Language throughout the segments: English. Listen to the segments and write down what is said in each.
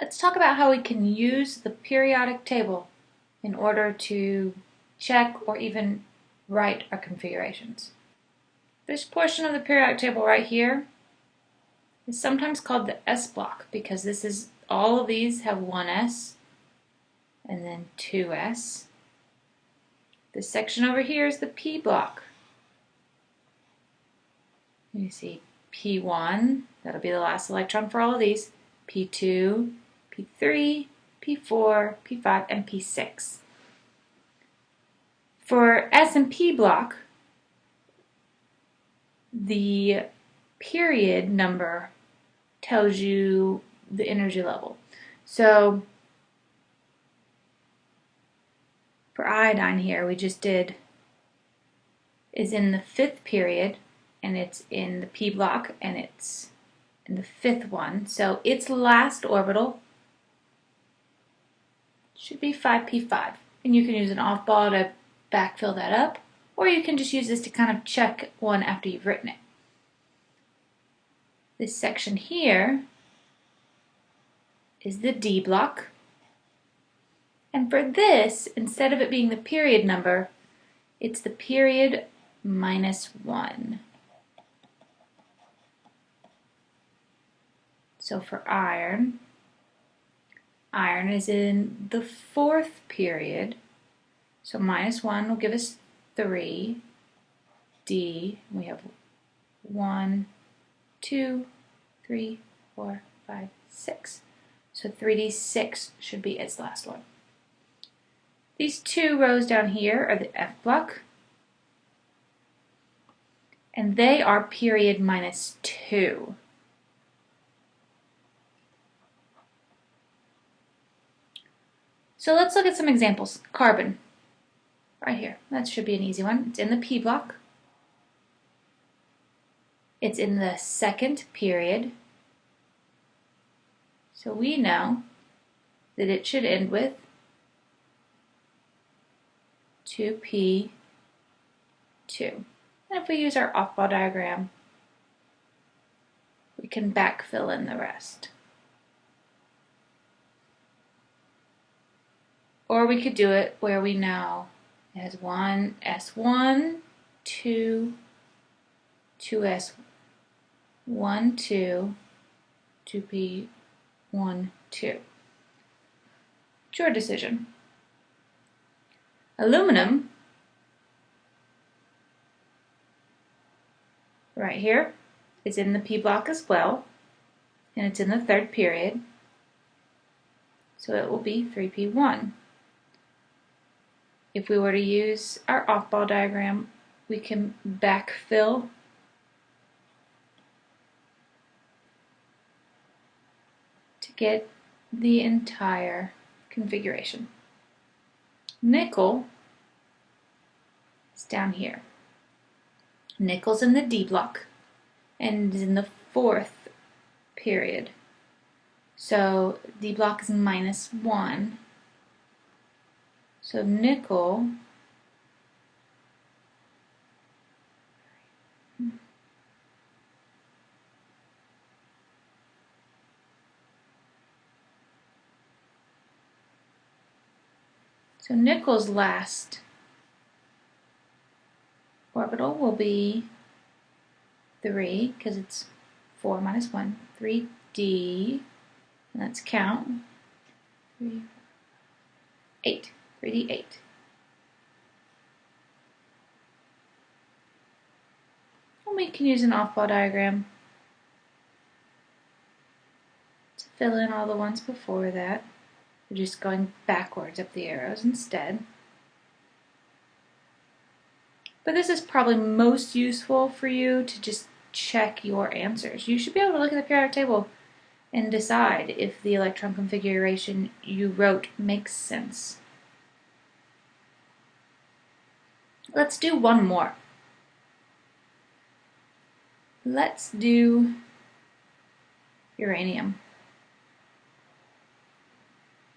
Let's talk about how we can use the periodic table in order to check or even write our configurations. This portion of the periodic table right here is sometimes called the S block because all of these have one S and then two S. This section over here is the P block. You see P1, that'll be the last electron for all of these, P2, P3, P4, P5, and P6. For S and P block, the period number tells you the energy level. So for iodine here, we just did is in the 5th period, and it's in the P block, and it's in the 5th one. So its last orbital should be 5p5. And you can use an off-ball to backfill that up, or you can just use this to kind of check one after you've written it. This section here is the D block. And for this, instead of it being the period number, it's the period -1. So for iron is in the 4th period. So -1 will give us 3. D, we have 1, 2, 3, 4, 5, 6. So 3d6 should be its last one. These two rows down here are the F block, and they are period -2. So let's look at some examples. Carbon, right here. That should be an easy one. It's in the P block. It's in the 2nd period. So we know that it should end with 2p2. And if we use our off-ball diagram, we can backfill in the rest. Or we could do it where we know it has one S1, 2, 2S1, 2, 2P1, 2. It's your decision. Aluminum, right here, is in the P block as well, and it's in the 3rd period, so it will be 3p1. If we were to use our off-ball diagram, we can backfill to get the entire configuration. Nickel is down here. Nickel's in the D block and is in the 4th period. So D block is -1. So nickel nickel's last orbital will be 3, because it's 4 - 1, 3d, and let's count, 3, 8. 3d8. And we can use an off-ball diagram to fill in all the ones before that. We're just going backwards up the arrows instead. But this is probably most useful for you to just check your answers. You should be able to look at the periodic table and decide if the electron configuration you wrote makes sense. Let's do one more. Let's do uranium.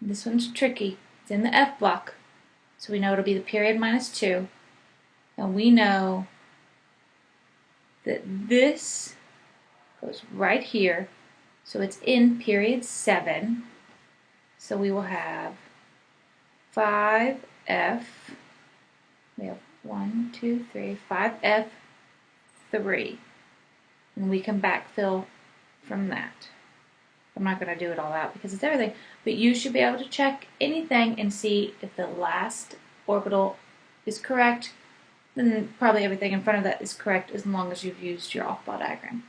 This one's tricky. It's in the F block, so we know it'll be the period -2. And we know that this goes right here, so it's in period 7. So we will have 5F, we have 1, 2, 3, 5F3. And we can backfill from that. I'm not going to do it all out because it's everything, but you should be able to check anything and see if the last orbital is correct. Then probably everything in front of that is correct as long as you've used your off-ball diagram.